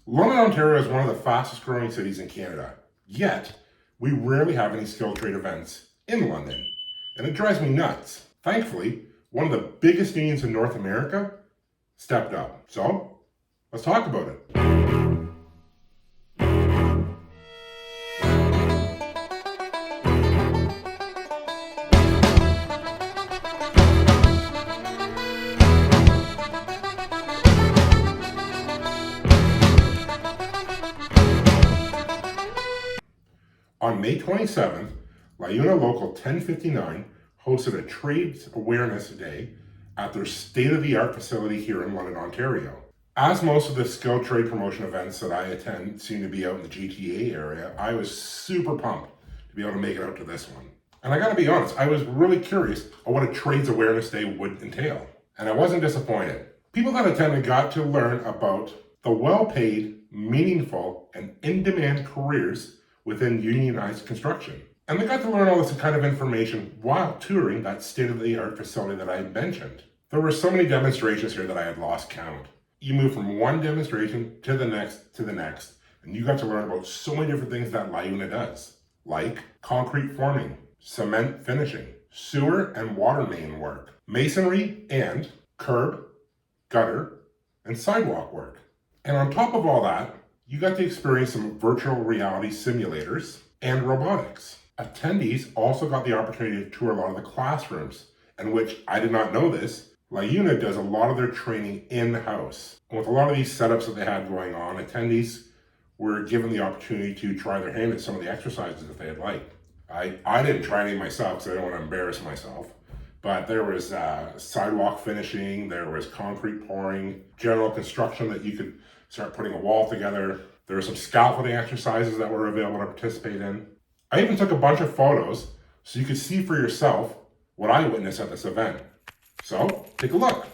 London, Ontario is one of the fastest growing cities in Canada, yet we rarely have any skilled trade events in London, and it drives me nuts. Thankfully, one of the biggest unions in North America stepped up. So, let's talk about it. On May 27th, LiUNA Local 1059 hosted a Trades Awareness Day at their state-of-the-art facility here in London, Ontario. As most of the skilled trade promotion events that I attend seem to be out in the GTA area, I was super pumped to be able to make it out to this one. And I gotta be honest, I was really curious on what a Trades Awareness Day would entail. And I wasn't disappointed. People that attended got to learn about the well-paid, meaningful, and in-demand careers within unionized construction. And they got to learn all this kind of information while touring that state-of-the-art facility that I mentioned. There were so many demonstrations here that I had lost count. You move from one demonstration to the next, and you got to learn about so many different things that LiUNA does, like concrete forming, cement finishing, sewer and water main work, masonry and curb, gutter, and sidewalk work. And on top of all that, you got to experience some virtual reality simulators and robotics. Attendees also got the opportunity to tour a lot of the classrooms, in which I did not know this, LiUNA does a lot of their training in-house. And with a lot of these setups that they had going on, attendees were given the opportunity to try their hand at some of the exercises that they had liked. I didn't try any myself because I didn't want to embarrass myself. But there was sidewalk finishing, there was concrete pouring, general construction that you could start putting a wall together. There were some scaffolding exercises that were available to participate in. I even took a bunch of photos so you could see for yourself what I witnessed at this event. So, take a look.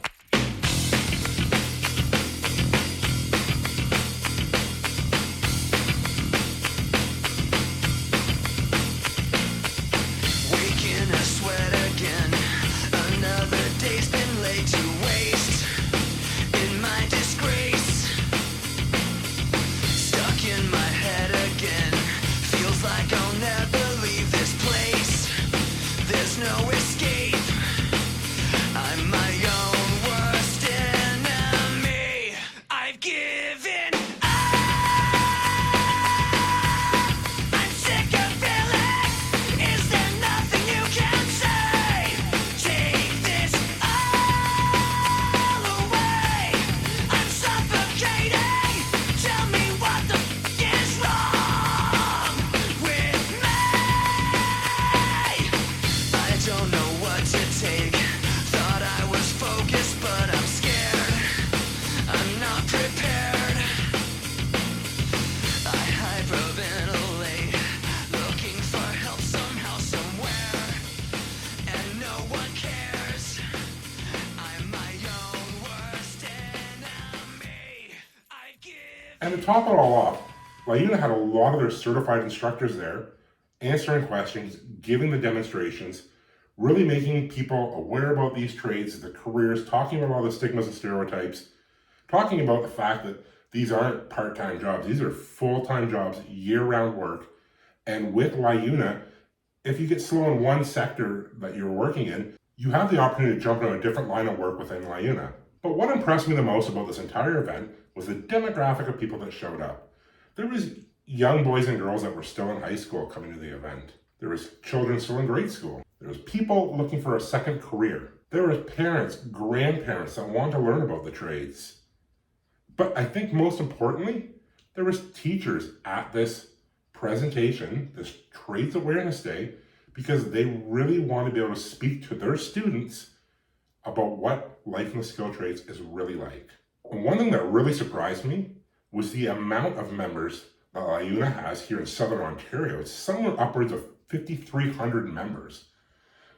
And to top it all off, LiUNA had a lot of their certified instructors there, answering questions, giving the demonstrations, really making people aware about these trades, the careers, talking about all the stigmas and stereotypes, talking about the fact that these aren't part-time jobs, these are full-time jobs, year-round work. And with LiUNA, if you get slow in one sector that you're working in, you have the opportunity to jump into a different line of work within LiUNA. But what impressed me the most about this entire event was the demographic of people that showed up. There was young boys and girls that were still in high school coming to the event. There was children still in grade school. There was people looking for a second career. There was parents, grandparents that wanted to learn about the trades. But I think most importantly, there was teachers at this presentation, this Trades Awareness Day, because they really want to be able to speak to their students about what life in the skilled trades is really like. And one thing that really surprised me was the amount of members that LiUNA has here in Southern Ontario. It's somewhere upwards of 5,300 members,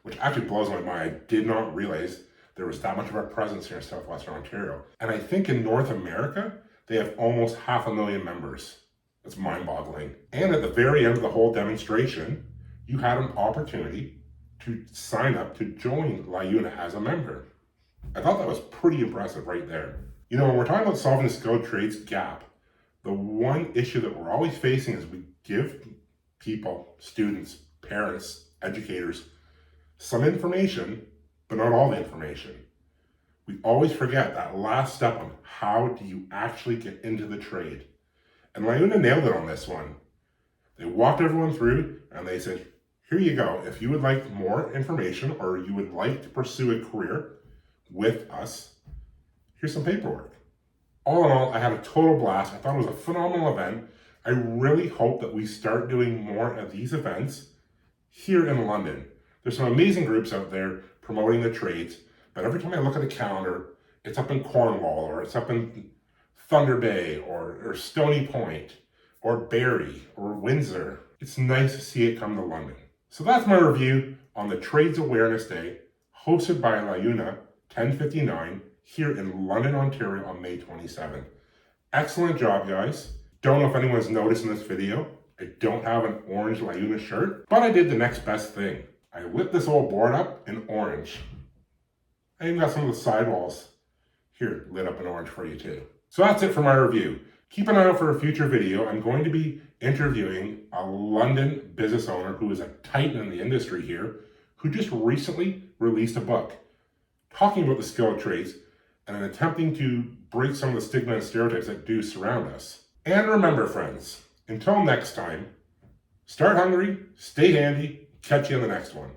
which actually blows my mind. I did not realize there was that much of a presence here in Southwestern Ontario. And I think in North America, they have almost 500,000 members. That's mind-boggling. And at the very end of the whole demonstration, you had an opportunity to sign up to join LiUNA as a member. I thought that was pretty impressive right there. You know, when we're talking about solving the skilled trades gap, The one issue that we're always facing is we give people, students, parents, educators, some information, but not all the information. We always forget that last step on how do you actually get into the trade. And LiUNA nailed it on this one. They walked everyone through and they said, here you go. If you would like more information or you would like to pursue a career with us, here's some paperwork. All in all, I had a total blast. I thought it was a phenomenal event. I really hope that we start doing more of these events here in London. There's some amazing groups out there promoting the trades, but every time I look at the calendar, it's up in Cornwall, or it's up in Thunder Bay, or Stony Point, or Barrie, or Windsor. It's nice to see it come to London. So that's my review on the Trades Awareness Day, hosted by LiUNA 1059 here in London, Ontario on May 27th. Excellent job, guys. Don't know if anyone's noticed in this video, I don't have an orange LiUNA shirt, but I did the next best thing. I lit this old board up in orange. I even got some of the sidewalls here lit up in orange for you too. So that's it for my review. Keep an eye out for a future video. I'm going to be interviewing a London business owner who is a titan in the industry here, who just recently released a book talking about the skilled trades and attempting to break some of the stigma and stereotypes that do surround us. And remember, friends, until next time, start hungry, stay handy, catch you in the next one.